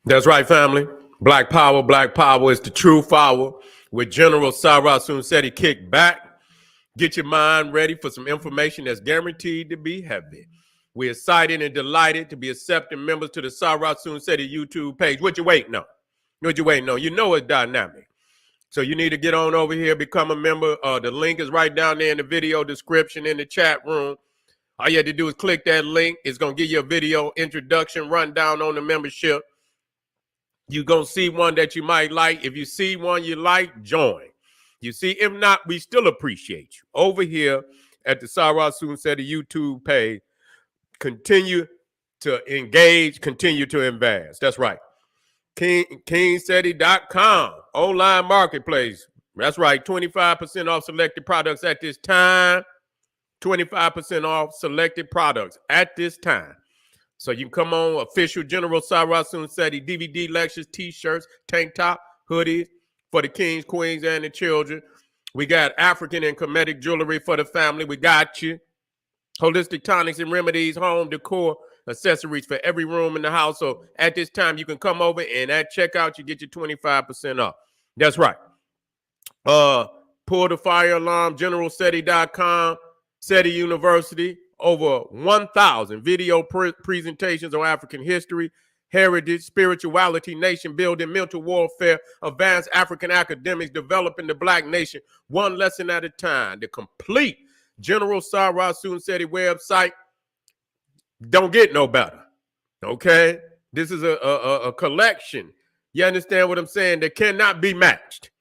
That's right, family. Black Power is the true power. With General Sarah Seti kick back. Get your mind ready for some information that's guaranteed to be heavy. We're excited and delighted to be accepting members to the Sarah Seti YouTube page. What you waiting on? What you waiting on? You know it's dynamic. So you need to get on over here, become a member. The link is right down there in the video description in the chat room. All you have to do is click that link. It's going to give you a video introduction, rundown on the membership. You're going to see one that you might like. If you see one you like, join. You see, if not, we still appreciate you. Over here at the Sarah Seti YouTube page, continue to engage, continue to invest. That's right. KingSeti.com, online marketplace. That's right, 25% off selected products at this time. 25% off selected products at this time. So you can come on official General Sarah Seti DVD lectures, t-shirts, tank top, hoodies for the kings, queens, and the children. We got African and Kemetic jewelry for the family. We got you. Holistic tonics and remedies, home decor, accessories for every room in the house. So at this time, you can come over and at checkout, you get your 25% off. That's right. Pull the fire alarm, generalseti.com, Seti University, over 1,000 video presentations on African history, heritage, spirituality, nation building, mental warfare, advanced African academics developing the Black nation, one lesson at a time. The complete General Sarah Seti website don't get no better. Okay? This is a collection. You understand what I'm saying? That cannot be matched.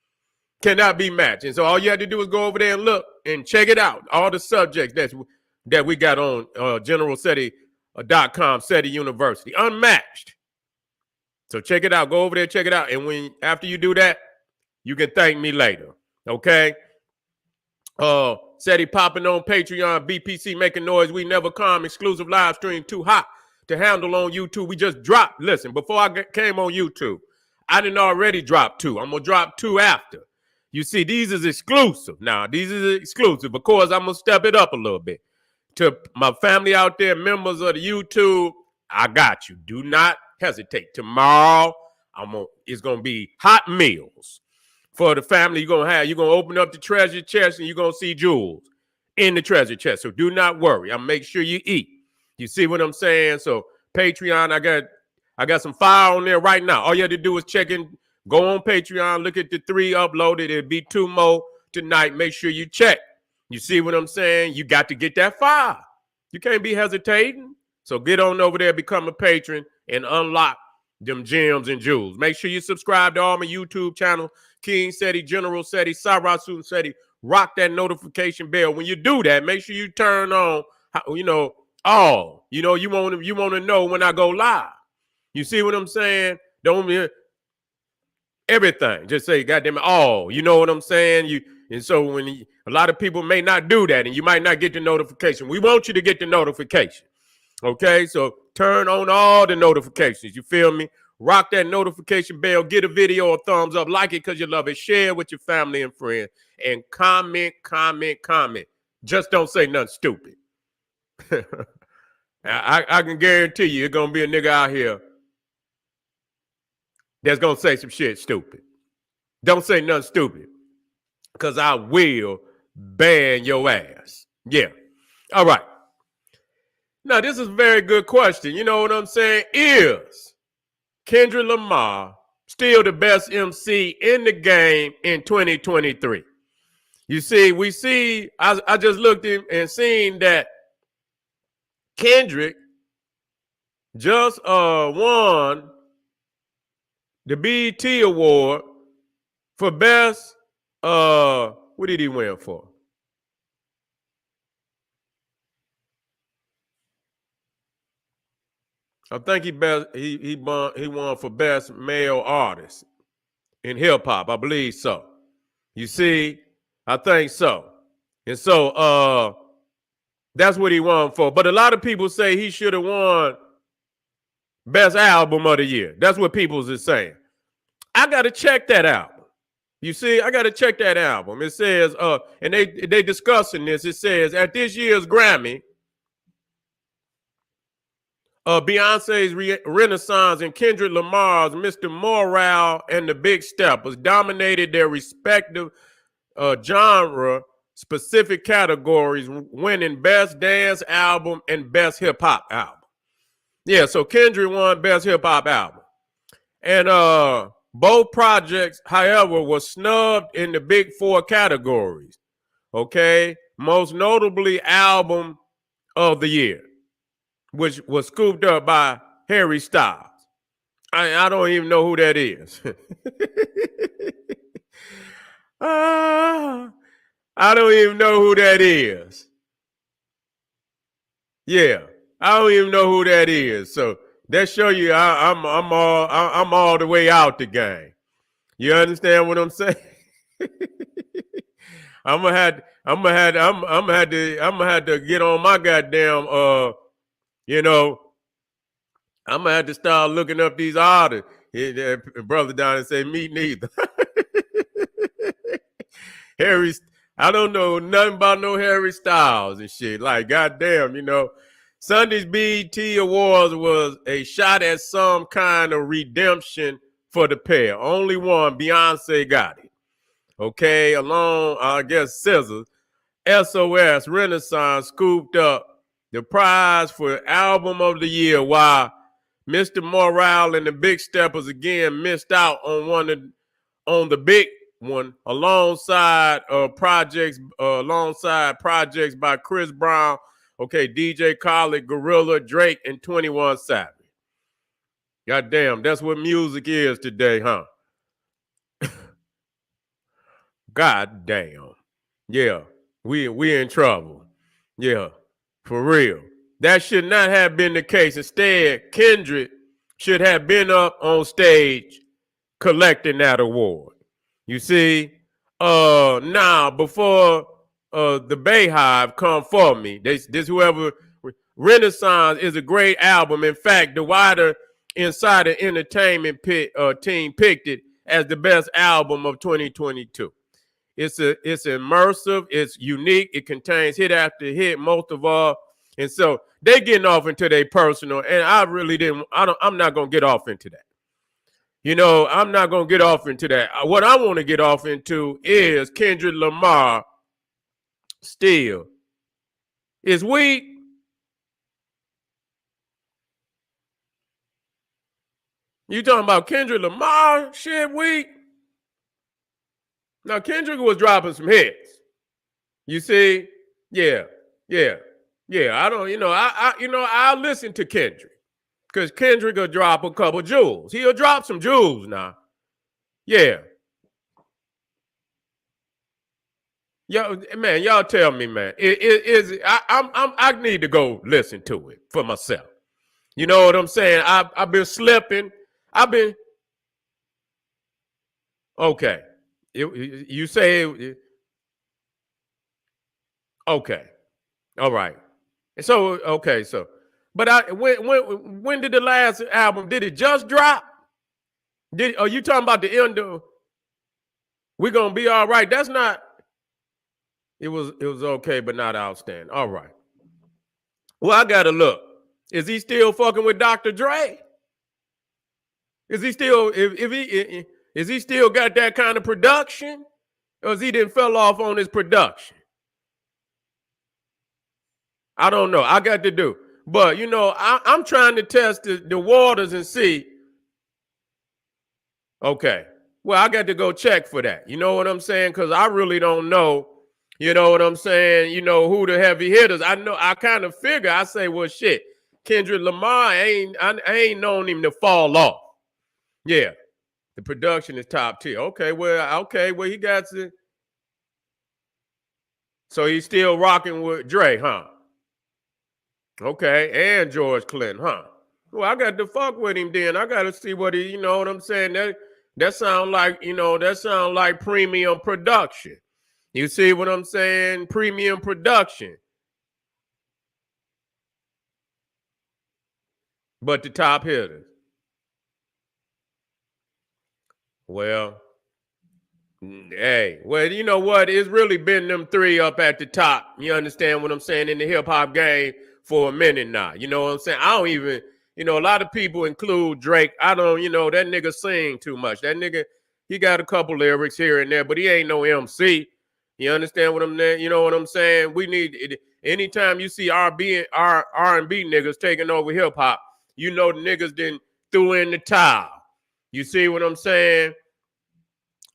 Cannot be matched. And so all you have to do is go over there and look and check it out. All the subjects that we got on generalseti.com, Seti University. Unmatched. So check it out. Go over there, check it out. And after you do that, you can thank me later. Okay? Seti popping on Patreon, BPC making noise. We never come. Exclusive live stream too hot to handle on YouTube. We just dropped. Listen, before I came on YouTube, I didn't already drop 2. I'm going to drop 2 after. You see, these is exclusive. Now, these is exclusive. Of course, I'm going to step it up a little bit. To my family out there, members of the YouTube, I got you. Do not hesitate. Tomorrow, it's going to be hot meals. For the family, you're going to open up the treasure chest and you're going to see jewels in the treasure chest. So do not worry. I'll make sure you eat. You see what I'm saying? So Patreon, I got some fire on there right now. All you have to do is check in, go on Patreon, look at the 3 uploaded. It'll be 2 more tonight. Make sure you check. You see what I'm saying? You got to get that fire. You can't be hesitating. So get on over there, become a patron, and unlock them gems and jewels. Make sure you subscribe to all my YouTube channels. King Seti, General Seti, Sarah Seti. Rock that notification bell. When you do that, make sure you turn on, all. You want to know when I go live. You see what I'm saying? Don't everything. Just say, goddamn it, all. You know what I'm saying? And so when a lot of people may not do that, and you might not get the notification. We want you to get the notification. Okay, so turn on all the notifications. You feel me? Rock that notification bell. Get a video a thumbs up. Like it because you love it. Share it with your family and friends. And comment. Just don't say nothing stupid. I can guarantee you, it's going to be a nigga out here that's going to say some shit stupid. Don't say nothing stupid because I will ban your ass. Yeah. All right. Now, this is a very good question. You know what I'm saying? Is Kendrick Lamar still the best MC in the game in 2023? You see, I just looked in and seen that Kendrick just won the BET Award for best, what did he win for? I think he won for best male artist in hip hop. I believe so. You see, I think so. And so that's what he won for. But a lot of people say he should have won best album of the year. That's what people is saying. I got to check that album. You see, I got to check that album. It says, and they discussing this. It says at this year's Grammy, Beyonce's Renaissance and Kendrick Lamar's Mr. Morale and the Big Steppers dominated their respective genre-specific categories, winning Best Dance Album and Best Hip Hop Album. Yeah, so Kendrick won Best Hip Hop Album. And both projects, however, were snubbed in the big four categories. Okay? Most notably, Album of the Year, which was scooped up by Harry Styles. I don't even know who that is. I don't even know who that is. Yeah, I don't even know who that is. So that show you I'm all the way out the game. You understand what I'm saying? I'm gonna have to get on my goddamn I'm gonna have to start looking up these artists. Brother down and say, me neither. Harry, I don't know nothing about no Harry Styles and shit. Like, goddamn, Sunday's BET Awards was a shot at some kind of redemption for the pair. Only one, Beyonce, got it. Okay, along, I guess, Scissors, SOS, Renaissance scooped up the prize for Album of the Year, while Mr. Morale and the Big Steppers again missed out on the big one alongside projects by Chris Brown, okay, DJ Khaled, Gorilla, Drake, and 21 Savage. Goddamn, that's what music is today, huh? God damn. Yeah, we in trouble. Yeah, for real. That should not have been the case. Instead, Kendrick should have been up on stage collecting that award. You see, now before the Bayhive come for me, this whoever, Renaissance is a great album. In fact, the wider Insider Entertainment team picked it as the best album of 2022. It's immersive, it's unique, it contains hit after hit, most of all. And so they getting off into their personal, and I'm not gonna get off into that. I'm not gonna get off into that. What I want to get off into is Kendrick Lamar still is weak. You talking about Kendrick Lamar shit weak? Now, Kendrick was dropping some hits. You see? Yeah. I don't, I'll listen to Kendrick. Because Kendrick will drop a couple jewels. He'll drop some jewels now. Yeah. Yo, man, y'all tell me, man. I need to go listen to it for myself. You know what I'm saying? I've been slipping. Okay. You say, okay, all right. So, okay, so, but when did the last album, did it just drop? Are you talking about the end of, We're Gonna Be All Right? That's not, it was okay, but not outstanding. All right. Well, I gotta look. Is he still fucking with Dr. Dre? Is he still, is he still got that kind of production? Or is he didn't fell off on his production? I don't know. I got to do. But, I'm trying to test the waters and see. Okay. Well, I got to go check for that. You know what I'm saying? Because I really don't know. You know what I'm saying? Who the heavy hitters. I kind of figure. I say, well, shit. Kendrick Lamar, I ain't known him to fall off. Yeah. The production is top tier. Okay, well, he got to. So he's still rocking with Dre, huh? Okay, and George Clinton, huh? Well, I got to fuck with him then. I got to see what he, you know what I'm saying? That sound like premium production. You see what I'm saying? Premium production. But the top hitters. Well, hey, well, you know what? It's really been them three up at the top. You understand what I'm saying? In the hip hop game for a minute now. You know what I'm saying? You know, a lot of people include Drake. I don't, you know, that nigga sing too much. That nigga, he got a couple lyrics here and there, but he ain't no MC. You understand what I'm saying? You know what I'm saying? We need, anytime you see R&B niggas taking over hip hop, you know the niggas then threw in the towel. You see what I'm saying?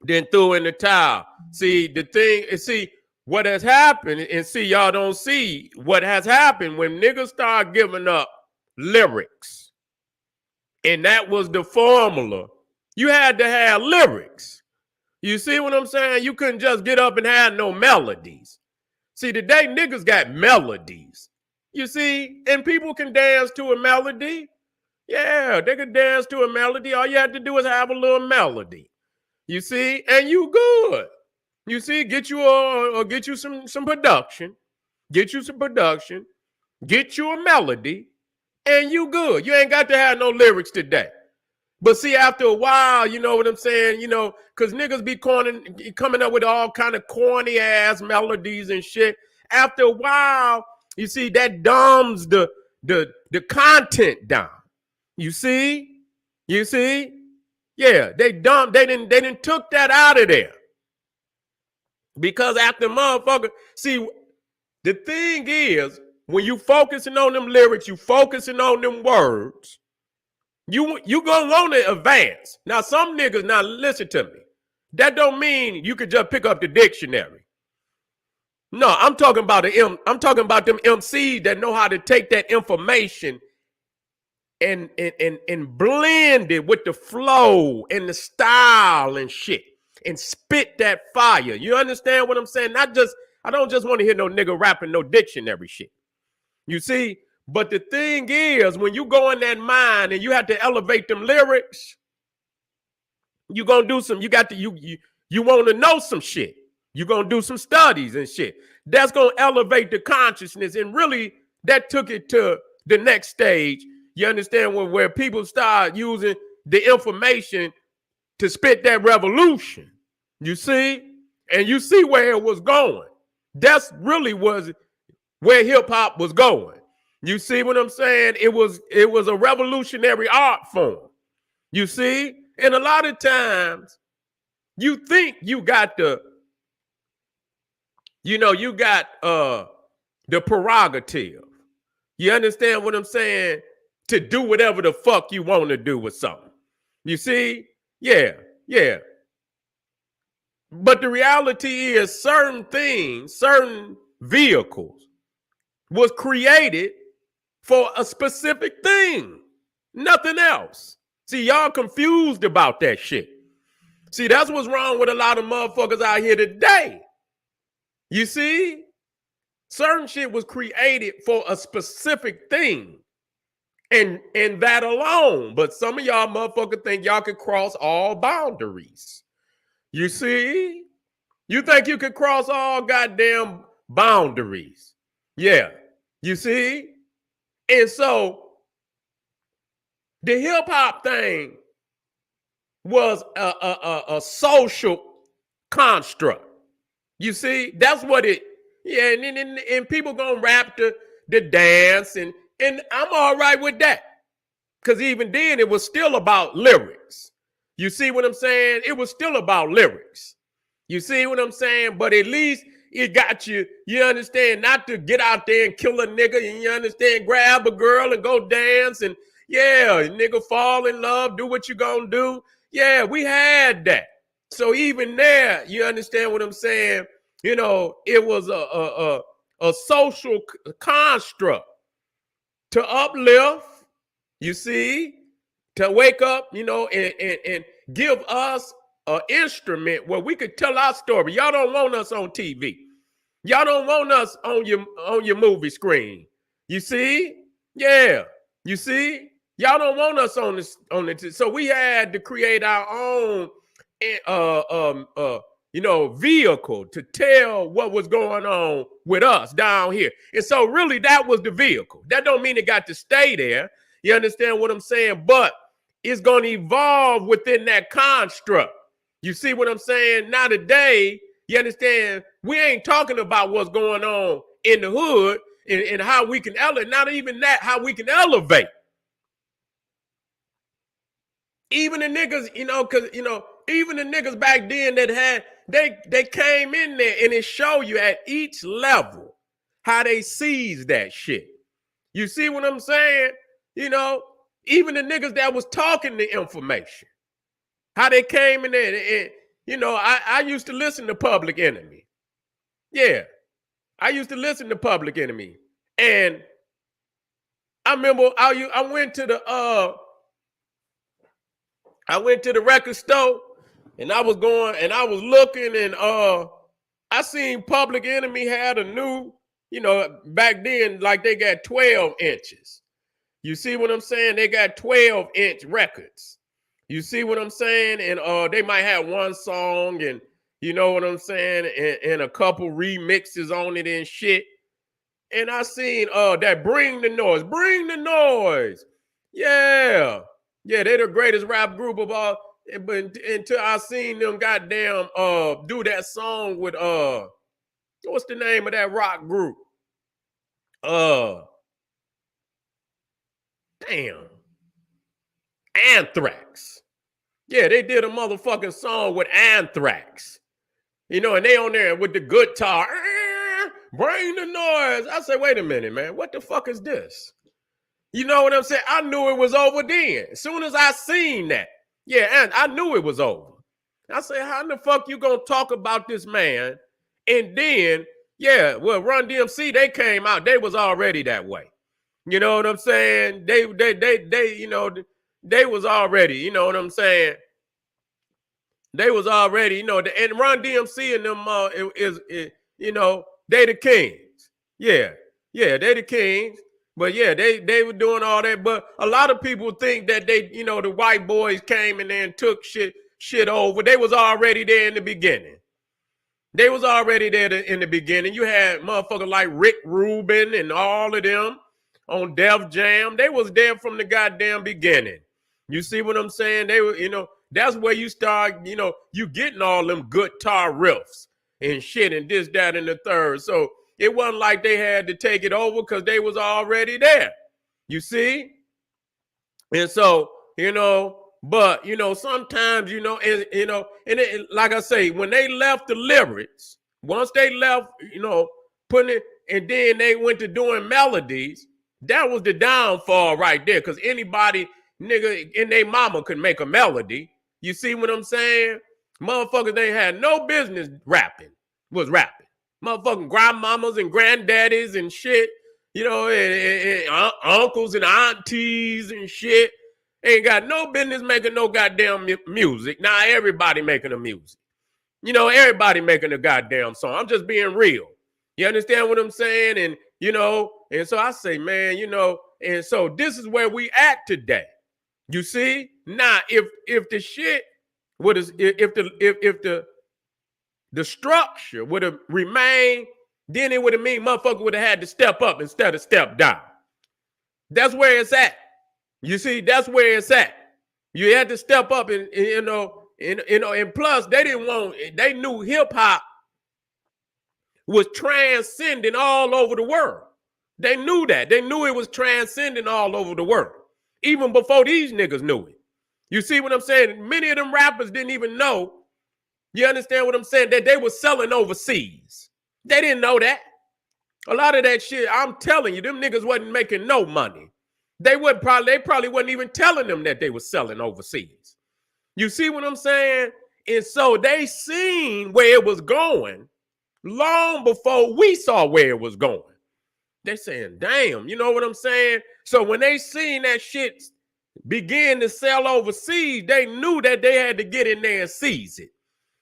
Then threw in the towel. See, the thing is, see, what has happened, and see, y'all don't see what has happened when niggas start giving up lyrics. And that was the formula. You had to have lyrics. You see what I'm saying? You couldn't just get up and have no melodies. See, today niggas got melodies. You see, and people can dance to a melody. Yeah, they can dance to a melody. All you have to do is have a little melody. You see, and you good. You see, get you some production. Get you some production. Get you a melody, and you good. You ain't got to have no lyrics today. But see, after a while, you know what I'm saying? You know, because niggas be coming up with all kind of corny ass melodies and shit. After a while, you see, that dumbs the content down. You see? You see? Yeah, they didn't took that out of there. Because after motherfucker, see, the thing is, when you focusing on them lyrics, you focusing on them words, you gonna want to advance. Now, some niggas, now listen to me. That don't mean you could just pick up the dictionary. No, I'm talking about them MCs that know how to take that information and blend it with the flow and the style and shit and spit that fire. You understand what I'm saying? I don't just want to hear no nigga rapping no dictionary shit. You see? But the thing is, when you go in that mind and you have to elevate them lyrics, you gonna do some, you want to know some shit. You're gonna do some studies and shit. That's gonna elevate the consciousness. And really, that took it to the next stage. You understand, where people start using the information to spit that revolution. You see? And you see where it was going. That's really was where hip hop was going. You see what I'm saying? It was a revolutionary art form. You see? And a lot of times you think you got the prerogative. You understand what I'm saying? To do whatever the fuck you want to do with something. You see? Yeah. But the reality is certain things, certain vehicles was created for a specific thing. Nothing else. See, y'all confused about that shit. See, that's what's wrong with a lot of motherfuckers out here today. You see? Certain shit was created for a specific thing. And that alone. But some of y'all motherfuckers think y'all can cross all boundaries. You see? You think you can cross all goddamn boundaries. Yeah. You see? And so the hip hop thing was a social construct. You see? That's what it, yeah, and people gonna rap the dance, and I'm all right with that. Because even then, it was still about lyrics. You see what I'm saying? It was still about lyrics. You see what I'm saying? But at least it got you, you understand, not to get out there and kill a nigga, and you understand, grab a girl and go dance, and yeah, nigga fall in love, do what you gonna do. Yeah, we had that. So even there, you understand what I'm saying? You know, it was a social construct to uplift, you see, to wake up, you know, and give us an instrument where we could tell our story. Y'all don't want us on TV. Y'all don't want us on your movie screen. You see? Yeah. You see? Y'all don't want us on this. So we had to create our own vehicle to tell what was going on with us down here. And so really that was the vehicle. That don't mean it got to stay there. You understand what I'm saying? But it's going to evolve within that construct. You see what I'm saying? Now today, you understand, we ain't talking about what's going on in the hood and how we can elevate, not even that, how we can elevate. Even the niggas, because even the niggas back then that had they came in there and it show you at each level how they seized that shit. You see what I'm saying? Even the niggas that was talking the information, how they came in there. And I used to listen to Public Enemy. Yeah, I used to listen to Public Enemy, and I remember I went to the record store, and I was looking, and I seen Public Enemy had a new, back then, like they got 12 inches. You see what I'm saying? They got 12-inch records. You see what I'm saying? And they might have one song, and you know what I'm saying, and a couple remixes on it and shit. And I seen that Bring the Noise. Bring the Noise. Yeah. Yeah, they're the greatest rap group of all. But until I seen them goddamn do that song with what's the name of that rock group? Damn. Anthrax. Yeah, they did a motherfucking song with Anthrax. And they on there with the guitar. Bring the noise. I say, wait a minute, man. What the fuck is this? You know what I'm saying? I knew it was over then. As soon as I seen that. Yeah, and I knew it was over. I say, how the fuck you gonna talk about this man? And then, yeah, well, Run DMC, they came out. They was already that way. You know what I'm saying? They was already, you know what I'm saying? They was already, and Run DMC and them they the kings. Yeah, they the kings. But yeah, they were doing all that. But a lot of people think that they, the white boys came in there and took shit over. They was already there in the beginning. They was already there in the beginning. You had motherfuckers like Rick Rubin and all of them on Def Jam. They was there from the goddamn beginning. You see what I'm saying? They were, that's where you start, you getting all them guitar riffs and shit and this, that, and the third. So it wasn't like they had to take it over because they was already there. You see? And so, but, sometimes, and like I say, when they left the lyrics, once they left, putting it, and then they went to doing melodies, that was the downfall right there. Because anybody, nigga, and they mama could make a melody. You see what I'm saying? Motherfuckers, they had no business rapping. Motherfucking grandmamas and granddaddies and shit, and uncles and aunties and shit. Ain't got no business making no goddamn music. Now everybody making a music. Everybody making a goddamn song. I'm just being real. You understand what I'm saying? And, and so I say, man, and so this is where we at today. You see? Now, if the shit would have, if the structure would have remained, then it would have mean motherfucker would have had to step up instead of step down. That's where it's at. You see, that's where it's at. You had to step up and plus they knew hip hop was transcending all over the world. They knew that. They knew it was transcending all over the world. Even before these niggas knew it. You see what I'm saying? Many of them rappers didn't even know. You understand what I'm saying? That they were selling overseas. They didn't know that. A lot of that shit, I'm telling you, them niggas wasn't making no money. They probably wasn't even telling them that they were selling overseas. You see what I'm saying? And so they seen where it was going long before we saw where it was going. They saying, damn, you know what I'm saying? So when they seen that shit begin to sell overseas, they knew that they had to get in there and seize it.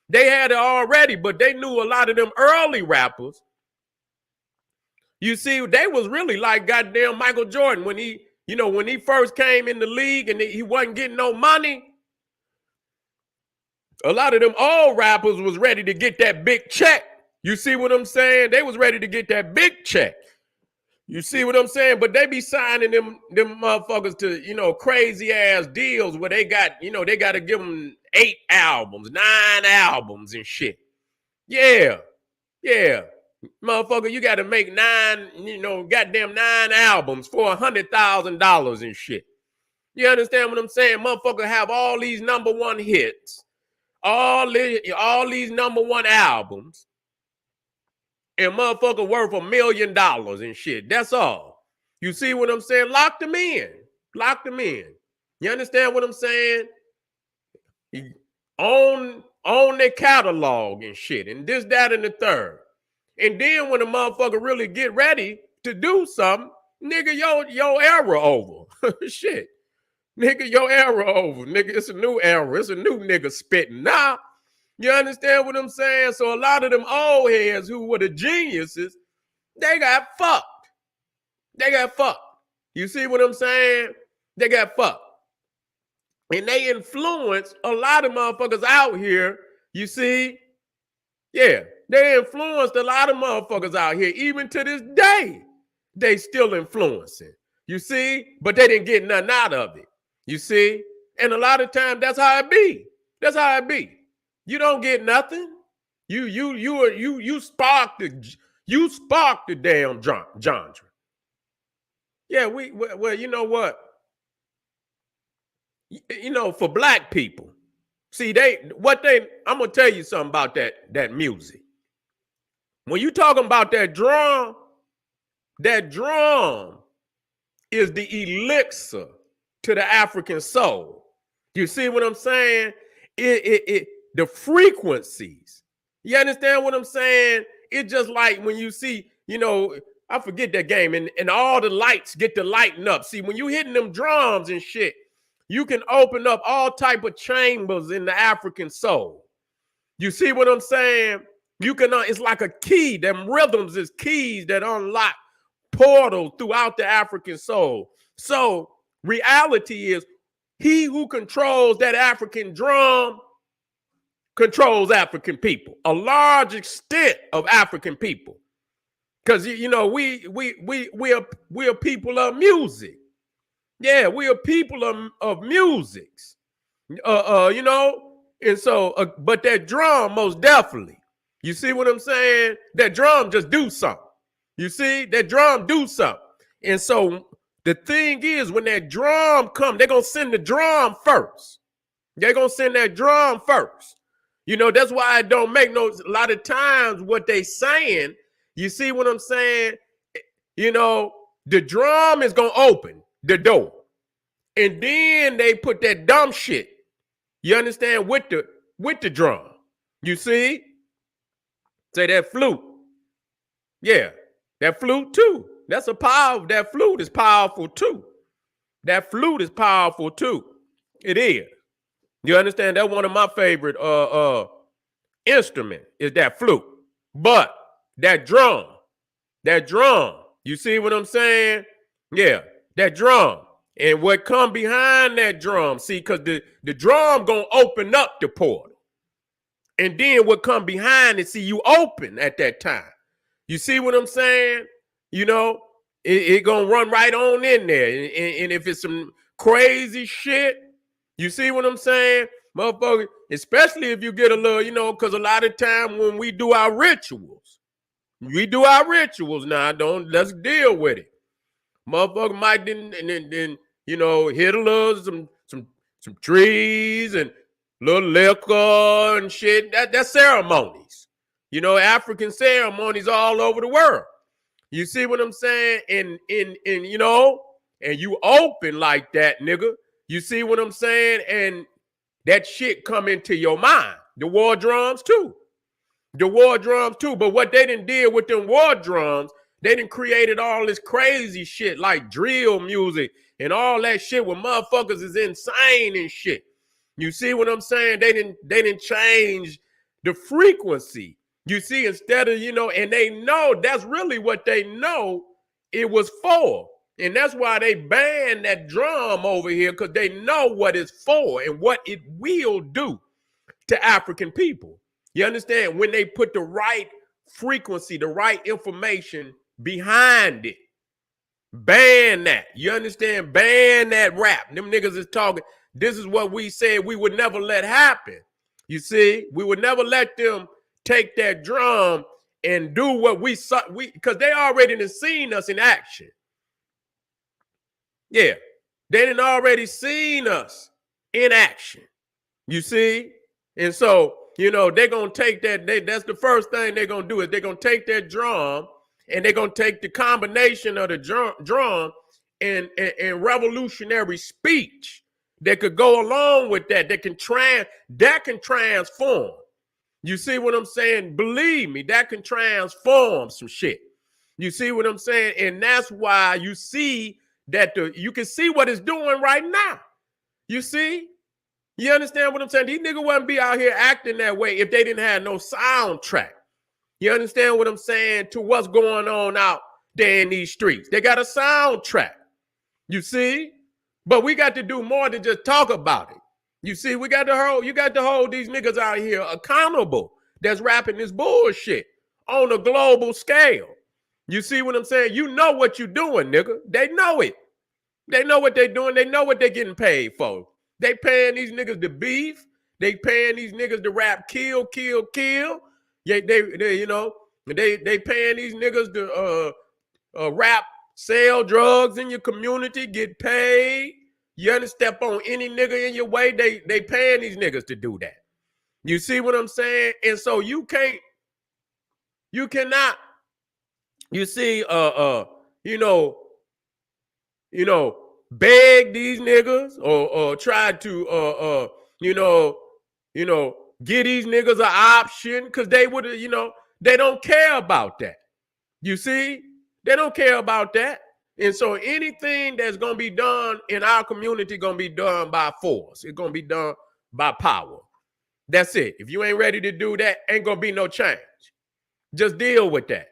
They had it already, but they knew a lot of them early rappers. You see, they was really like goddamn Michael Jordan when he first came in the league and he wasn't getting no money. A lot of them old rappers was ready to get that big check. You see what I'm saying? They was ready to get that big check. You see what I'm saying? But they be signing them motherfuckers to, crazy ass deals where they got, they got to give them 8 albums, 9 albums and shit. Yeah. Motherfucker, you got to make 9 albums for $100,000 and shit. You understand what I'm saying? Motherfucker have all these #1 hits, all these #1 albums, and motherfucker worth $1 million and shit. That's all. You see what I'm saying? Lock them in. Lock them in. You understand what I'm saying? Own their catalog and shit, and this, that, and the third. And then when the motherfucker really get ready to do something, nigga, your era over. Shit. Nigga, your era over. Nigga, it's a new era. It's a new nigga spitting. Now, you understand what I'm saying? So a lot of them old heads who were the geniuses, they got fucked. They got fucked. You see what I'm saying? They got fucked. And they influence a lot of motherfuckers out here. You see? Yeah. They influenced a lot of motherfuckers out here. Even to this day, they still influencing. You see? But they didn't get nothing out of it. You see? And a lot of times that's how it be. That's how it be. You don't get nothing. You spark the damn genre. Yeah, well, you know what? You know, for black people, see, I'm gonna tell you something about that music. When you talking about that drum is the elixir to the African soul. You see what I'm saying? The frequencies. You understand what I'm saying? It's just like when you see, you know, I forget that game, and all the lights get to lighting up. See, when you hitting them drums and shit, you can open up all type of chambers in the African soul. You see what I'm saying? You can, it's like a key. Them rhythms is keys that unlock portals throughout the African soul. So reality is, he who controls that African drum controls African people, a large extent of African people. Because, you know, we are people of music. Yeah, we are people of musics. You know, and so, but that drum most definitely. You see what I'm saying? That drum just do something. You see, that drum do something. And so the thing is, when that drum come, they're gonna send the drum first. They're gonna send that drum first. You know, that's why I don't make a lot of times what they saying. You see what I'm saying? You know, the drum is gonna open the door. And then they put that dumb shit. You understand? With the drum. You see? Say that flute. Yeah. That flute too. That flute is powerful too. That flute is powerful too. It is. You understand? That's one of my favorite instrument is that flute. But that drum, you see what I'm saying? Yeah, that drum. And what come behind that drum, see, because the drum gonna open up the portal. And then what come behind it, see, you open at that time. You see what I'm saying? You know, it gonna run right on in there. And if it's some crazy shit, you see what I'm saying? Motherfucker, especially if you get a little, you know, because a lot of time when we do our rituals now, let's deal with it. Motherfucker might then you know, hit a little some trees and little liquor and shit. That's ceremonies. You know, African ceremonies all over the world. You see what I'm saying? And you know, and you open like that, nigga. You see what I'm saying? And that shit come into your mind. The war drums too. But what they done did with them war drums, they done created all this crazy shit like drill music and all that shit where motherfuckers is insane and shit. You see what I'm saying? They didn't change the frequency. You see, instead of, you know, and they know that's really what they know it was for. And that's why they banned that drum over here, because they know what it's for and what it will do to African people. You understand? When they put the right frequency, the right information behind it, ban that. You understand? Ban that rap. Them niggas is talking. This is what we said we would never let happen. You see? We would never let them take that drum and do what we because they already done seen us in action. Yeah. They done already seen us in action. You see? And so, they're going to take that. That's the first thing they're going to do is they're going to take that drum and they're going to take the combination of the drum and revolutionary speech that could go along with that. That can transform. You see what I'm saying? Believe me, that can transform some shit. You see what I'm saying? And that's why you see that you can see what it's doing right now. You see? You understand what I'm saying? These niggas wouldn't be out here acting that way if they didn't have no soundtrack. You understand what I'm saying? To what's going on out there in these streets. They got a soundtrack. You see? But we got to do more than just talk about it. You see, you got to hold these niggas out here accountable that's rapping this bullshit on a global scale. You see what I'm saying? You know what you're doing, nigga. They know it. They know what they're doing. They know what they're getting paid for. They paying these niggas to beef. They paying these niggas to rap kill, kill, kill. Yeah, they paying these niggas to rap, sell drugs in your community, get paid. You understand? Step on any nigga in your way, they paying these niggas to do that. You see what I'm saying? And so you cannot, beg these niggas or try to get these niggas an option because they would they don't care about that. You see? They don't care about that. And so anything that's going to be done in our community going to be done by force. It's going to be done by power. That's it. If you ain't ready to do that, ain't going to be no change. Just deal with that.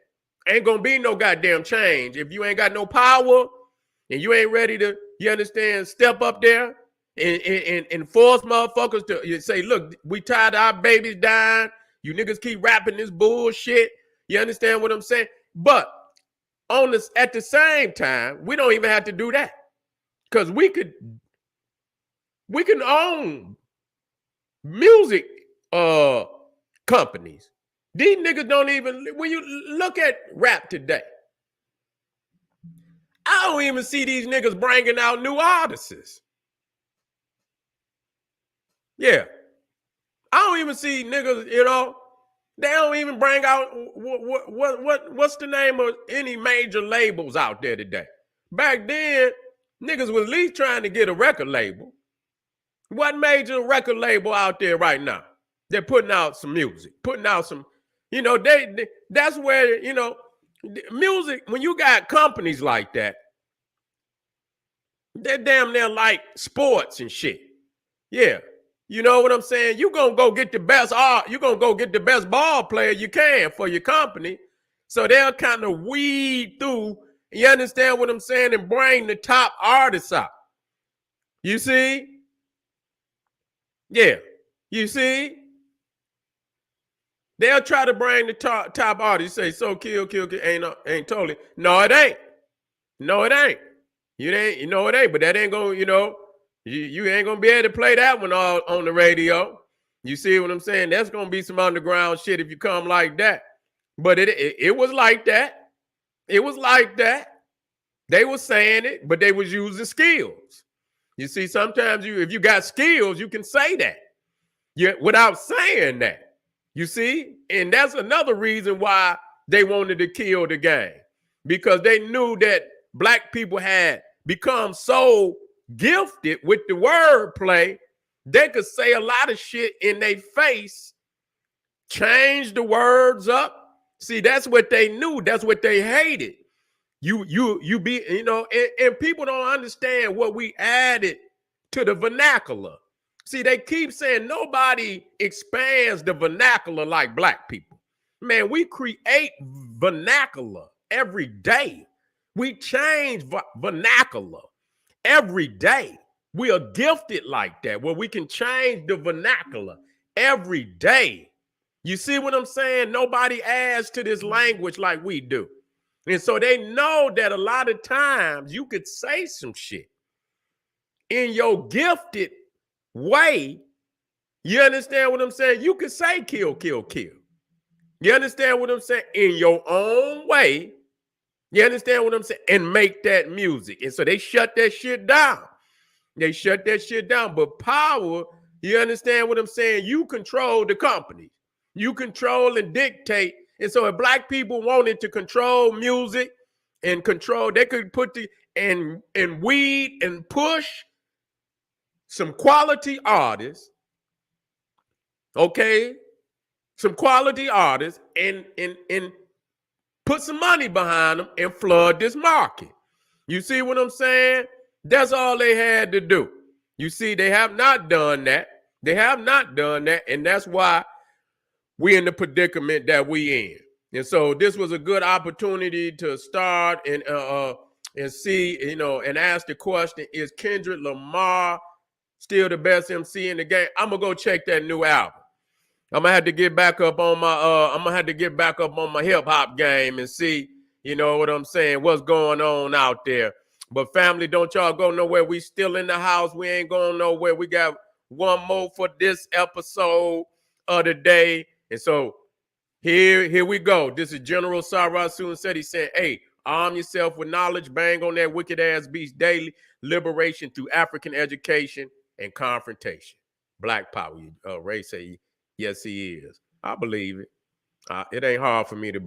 Ain't going to be no goddamn change. If you ain't got no power and you ain't ready to, you understand, step up there and force motherfuckers to say, look, we tired of our babies dying. You niggas keep rapping this bullshit. You understand what I'm saying? But at the same time, we don't even have to do that because we can own music companies. These niggas don't even, when you look at rap today, I don't even see these niggas bringing out new artists. Yeah. I don't even see niggas, they don't even bring out what's the name of any major labels out there today. Back then, niggas was at least trying to get a record label. What major record label out there right now? They're putting out some music, putting out some, that's where, music, when you got companies like that, they're damn near like sports and shit. Yeah. You know what I'm saying? You're going to go get the best you're going to go get the best ball player you can for your company. So they'll kind of weed through, you understand what I'm saying, and bring the top artists out. You see? Yeah. You see? They'll try to bring the top artists. Say, so kill, ain't totally. No, it ain't. No, it ain't. It ain't, but that ain't going, you ain't going to be able to play that one all on the radio. You see what I'm saying? That's going to be some underground shit if you come like that. But it was like that. It was like that. They were saying it, but they was using skills. You see, sometimes if you got skills, you can say that without saying that. You see? And that's another reason why they wanted to kill the game. Because they knew that black people had become so gifted with the wordplay, they could say a lot of shit in their face, change the words up. See, that's what they knew. That's what they hated. And people don't understand what we added to the vernacular. See, they keep saying nobody expands the vernacular like black people. Man, we create vernacular every day. We change vernacular every day. We are gifted like that, where we can change the vernacular every day. You see what I'm saying? Nobody adds to this language like we do. And so they know that a lot of times you could say some shit in your gifted way. You understand what I'm saying? You could say kill. You understand what I'm saying? In your own way. You understand what I'm saying? And make that music. And so they shut that shit down. They shut that shit down. But power, you understand what I'm saying? You control the companies. You control and dictate. And so if black people wanted to control music and control, they could put the and weed and push some quality artists, okay? Some quality artists and put some money behind them and flood this market. You see what I'm saying? That's all they had to do. You see, they have not done that. They have not done that, and that's why we're in the predicament that we in. And so this was a good opportunity to start and see, you know, and ask the question: is Kendrick Lamar still the best MC in the game? I'm gonna go check that new album. I'm gonna have to get back up on my hip hop game and see, you know what I'm saying, what's going on out there. But family, don't y'all go nowhere. We still in the house. We ain't going nowhere. We got one more for this episode of the day. And so here we go. This is General Sarah Soon said. He said, hey, arm yourself with knowledge, bang on that wicked ass beast daily, liberation through African education and confrontation. Black power. Ray say, yes, he is. I believe it. It ain't hard for me to believe.